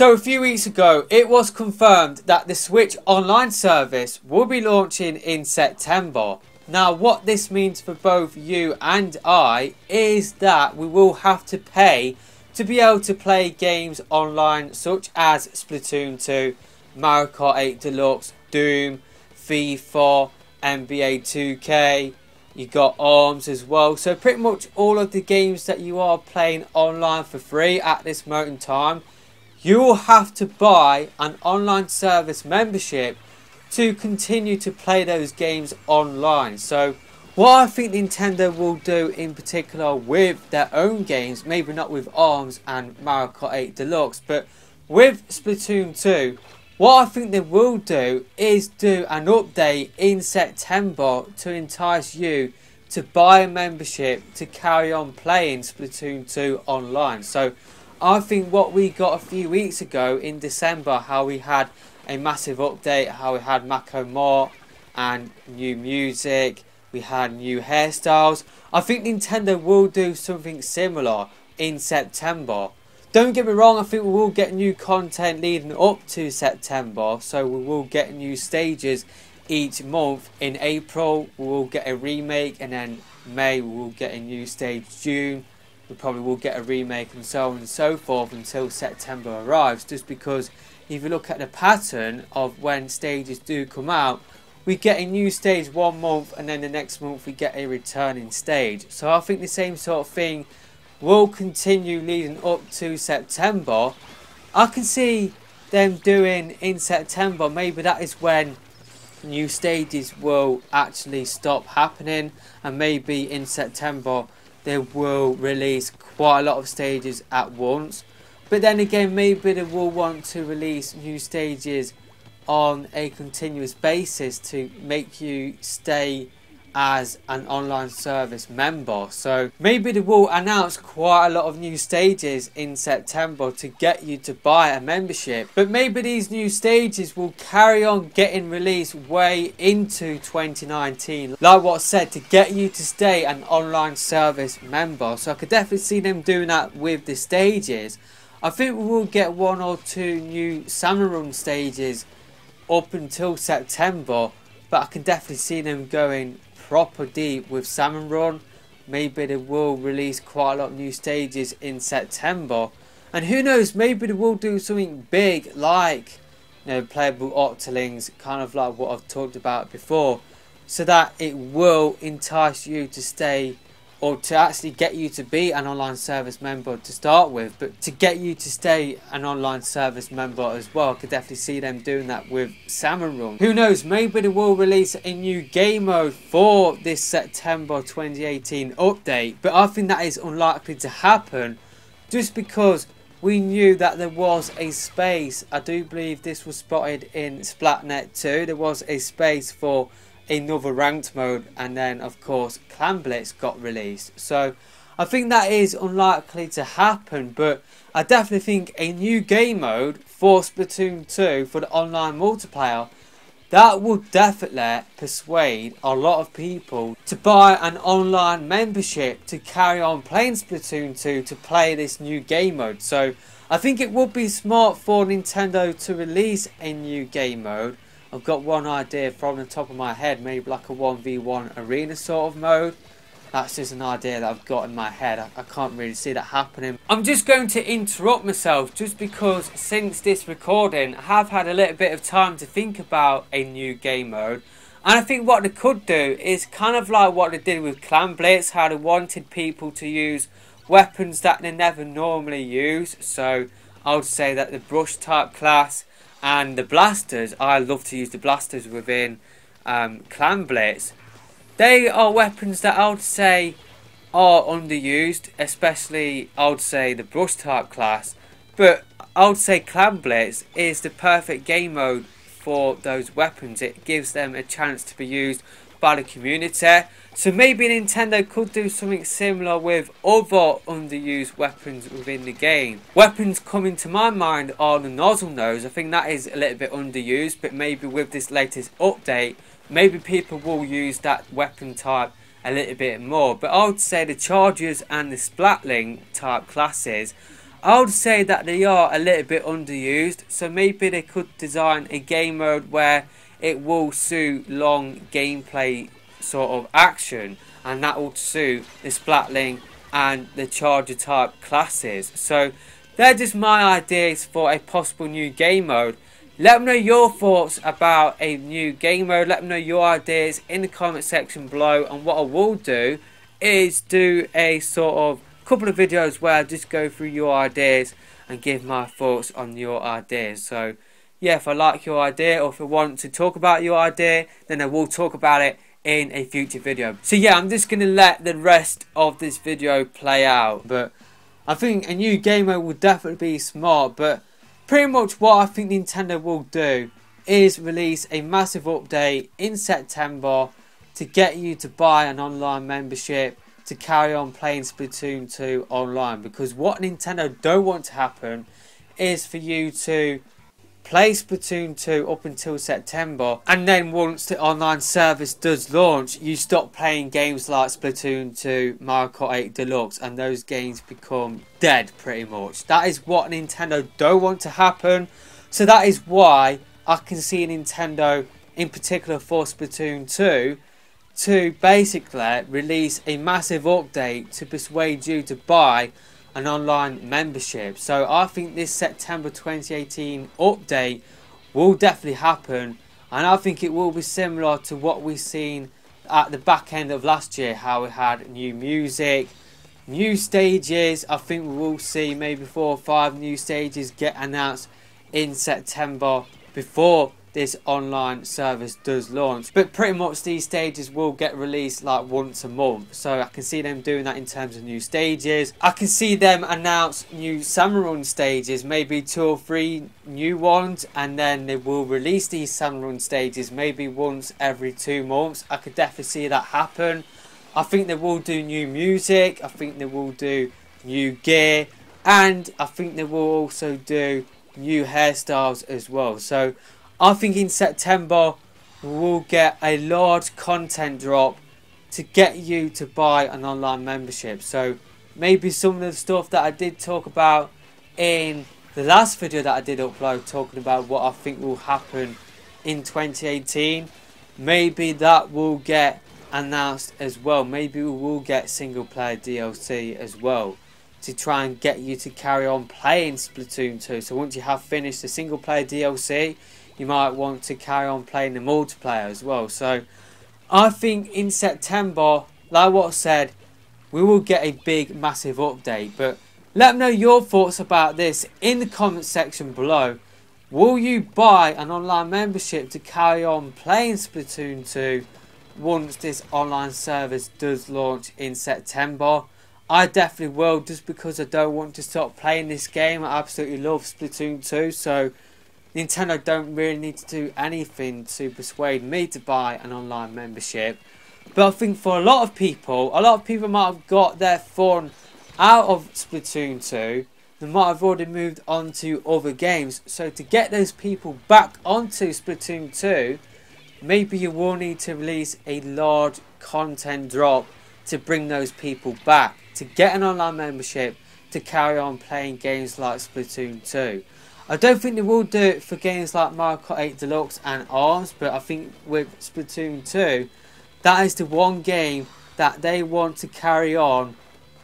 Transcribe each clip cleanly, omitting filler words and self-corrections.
So a few weeks ago, it was confirmed that the Switch online service will be launching in September. Now what this means for both you and I is that we will have to pay to be able to play games online such as Splatoon 2, Mario Kart 8 Deluxe, Doom, FIFA, NBA 2K, you got ARMS as well. So pretty much all of the games that you are playing online for free at this moment in time, you will have to buy an online service membership to continue to play those games online. So what I think Nintendo will do in particular with their own games, maybe not with ARMS and Mario Kart 8 Deluxe, but with Splatoon 2, what I think they will do is do an update in September to entice you to buy a membership to carry on playing Splatoon 2 online. So I think what we got a few weeks ago in December, how we had a massive update, how we had Mako Mart and new music, we had new hairstyles. I think Nintendo will do something similar in September. Don't get me wrong, I think we will get new content leading up to September. So we will get new stages each month. In April we will get a remake, and then May we will get a new stage. June we probably will get a remake, and so on and so forth until September arrives. Just because if you look at the pattern of when stages do come out, we get a new stage one month and then the next month we get a returning stage. So I think the same sort of thing will continue leading up to September. I can see them doing in September, maybe that is when new stages will actually stop happening, and maybe in September they will release quite a lot of stages at once. But then again, maybe they will want to release new stages on a continuous basis to make you stay as an online service member. So maybe they will announce quite a lot of new stages in September to get you to buy a membership. But maybe these new stages will carry on getting released way into 2019, like what I said, to get you to stay an online service member. So I could definitely see them doing that with the stages. I think we will get one or two new Salmon Run stages up until September, but I can definitely see them going proper deep with Salmon Run. Maybe they will release quite a lot of new stages in September, and who knows, maybe they will do something big like, you know, playable Octolings, kind of like what I've talked about before, so that it will entice you to stay, or to actually get you to be an online service member to start with, but to get you to stay an online service member as well. I could definitely see them doing that with Salmon Run. Who knows, maybe they will release a new game mode for this September 2018 update, but I think that is unlikely to happen just because we knew that there was a space. I do believe this was spotted in Splatnet 2. There was a space for another ranked mode, and then of course Clan Blitz got released. So I think that is unlikely to happen, but I definitely think a new game mode for Splatoon 2 for the online multiplayer, that would definitely persuade a lot of people to buy an online membership to carry on playing Splatoon 2 to play this new game mode. So I think it would be smart for Nintendo to release a new game mode. I've got one idea from the top of my head, maybe like a 1v1 arena sort of mode. That's just an idea that I've got in my head. I can't really see that happening. I'm just going to interrupt myself just because since this recording I have had a little bit of time to think about a new game mode. And I think what they could do is kind of like what they did with Clan Blitz, how they wanted people to use weapons that they never normally use. So I would say that the brush type class and the blasters, I love to use the blasters within Clan Blitz. They are weapons that I would say are underused, especially I would say the brush type class. But I would say Clan Blitz is the perfect game mode for those weapons. It gives them a chance to be used by the community. So maybe Nintendo could do something similar with other underused weapons within the game. Weapons coming to my mind are the nozzle nose. I think that is a little bit underused, but maybe with this latest update, maybe people will use that weapon type a little bit more. But I would say the chargers and the splatling type classes I would say that they are a little bit underused, so maybe they could design a game mode where it will suit long gameplay sort of action, and that will suit the Splatling and the Charger type classes. So they're just my ideas for a possible new game mode. Let me know your thoughts about a new game mode. Let me know your ideas in the comment section below, and what I will do is do a sort of couple of videos where I just go through your ideas and give my thoughts on your ideas. So yeah, if I like your idea, or if I want to talk about your idea, then I will talk about it in a future video. So yeah, I'm just going to let the rest of this video play out. But I think a new game mode will definitely be smart. But pretty much what I think Nintendo will do is release a massive update in September to get you to buy an online membership to carry on playing Splatoon 2 online. Because what Nintendo don't want to happen is for you to play Splatoon 2 up until September, and then once the online service does launch, you stop playing games like Splatoon 2, Mario Kart 8 Deluxe, and those games become dead pretty much. That is what Nintendo don't want to happen. So that is why I can see Nintendo, in particular for Splatoon 2, to basically release a massive update to persuade you to buy an online membership. So I think this September 2018 update will definitely happen, and I think it will be similar to what we've seen at the back end of last year, how we had new music, new stages. I think we will see maybe 4 or 5 new stages get announced in September before this online service does launch. But pretty much these stages will get released like once a month, so I can see them doing that in terms of new stages. I can see them announce new Salmon Run stages, maybe 2 or 3 new ones, and then they will release these Salmon Run stages maybe once every 2 months. I could definitely see that happen. I think they will do new music, I think they will do new gear, and I think they will also do new hairstyles as well. So I think in September we will get a large content drop to get you to buy an online membership. So maybe some of the stuff that I did talk about in the last video that I did upload, talking about what I think will happen in 2018, maybe that will get announced as well. Maybe we will get single player DLC as well, to try and get you to carry on playing Splatoon 2. So once you have finished the single player DLC, you might want to carry on playing the multiplayer as well. So I think in September, like what I said, we will get a big massive update. But let me know your thoughts about this in the comment section below. Will you buy an online membership to carry on playing Splatoon 2 once this online service does launch in September? I definitely will, just because I don't want to stop playing this game. I absolutely love Splatoon 2, so Nintendo don't really need to do anything to persuade me to buy an online membership. But I think for a lot of people might have got their fun out of Splatoon 2. They might have already moved on to other games. So to get those people back onto Splatoon 2, maybe you will need to release a large content drop to bring those people back, to get an online membership to carry on playing games like Splatoon 2. I don't think they will do it for games like Mario Kart 8 Deluxe and ARMS, but I think with Splatoon 2, that is the one game that they want to carry on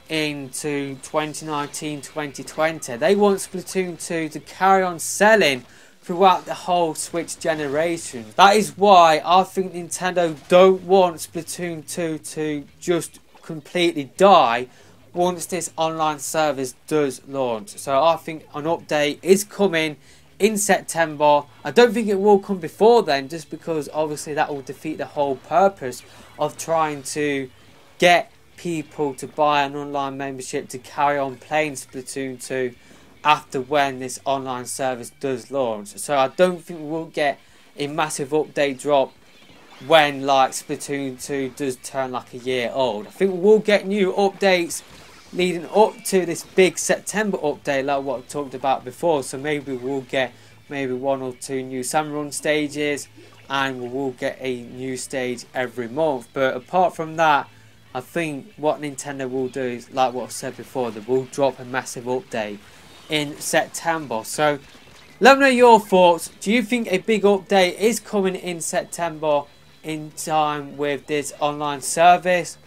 into 2019-2020. They want Splatoon 2 to carry on selling throughout the whole Switch generation. That is why I think Nintendo don't want Splatoon 2 to just completely die once this online service does launch. So I think an update is coming in September. I don't think it will come before then, just because obviously that will defeat the whole purpose of trying to get people to buy an online membership to carry on playing Splatoon 2 after when this online service does launch. So I don't think we will get a massive update drop when like Splatoon 2 does turn like a year old. I think we will get new updates leading up to this big September update like what I talked about before. So maybe we'll get maybe 1 or 2 new Salmon Run stages, and we will get a new stage every month. But apart from that, I think what Nintendo will do is, like what I said before, they will drop a massive update in September. So let me know your thoughts. Do you think a big update is coming in September in time with this online service?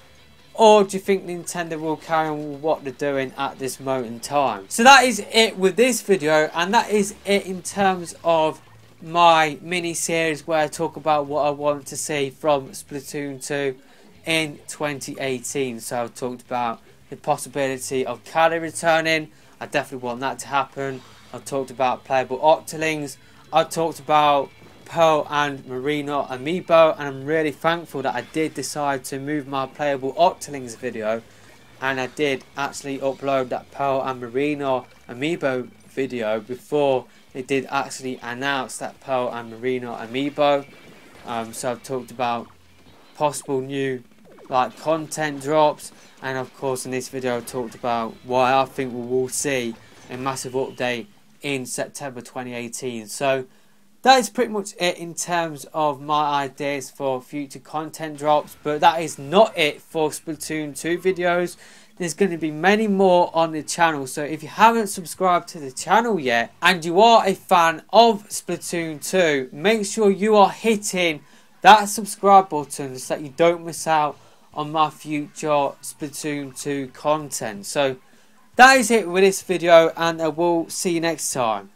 Or do you think Nintendo will carry on with what they're doing at this moment in time? So that is it with this video, and that is it in terms of my mini series where I talk about what I want to see from Splatoon 2 in 2018. So I've talked about the possibility of Callie returning. I definitely want that to happen. I've talked about playable Octolings. I've talked about Pearl and Marina amiibo, and I'm really thankful that I did decide to move my playable Octolings video, and I did actually upload that Pearl and Marina amiibo video before they did actually announce that Pearl and Marina amiibo. So I've talked about possible new content drops, and of course in this video I talked about why I think we will see a massive update in September 2018. So that is pretty much it in terms of my ideas for future content drops, but that is not it for Splatoon 2 videos. There's going to be many more on the channel, so if you haven't subscribed to the channel yet and you are a fan of Splatoon 2, make sure you are hitting that subscribe button so that you don't miss out on my future Splatoon 2 content. So that is it with this video, and I will see you next time.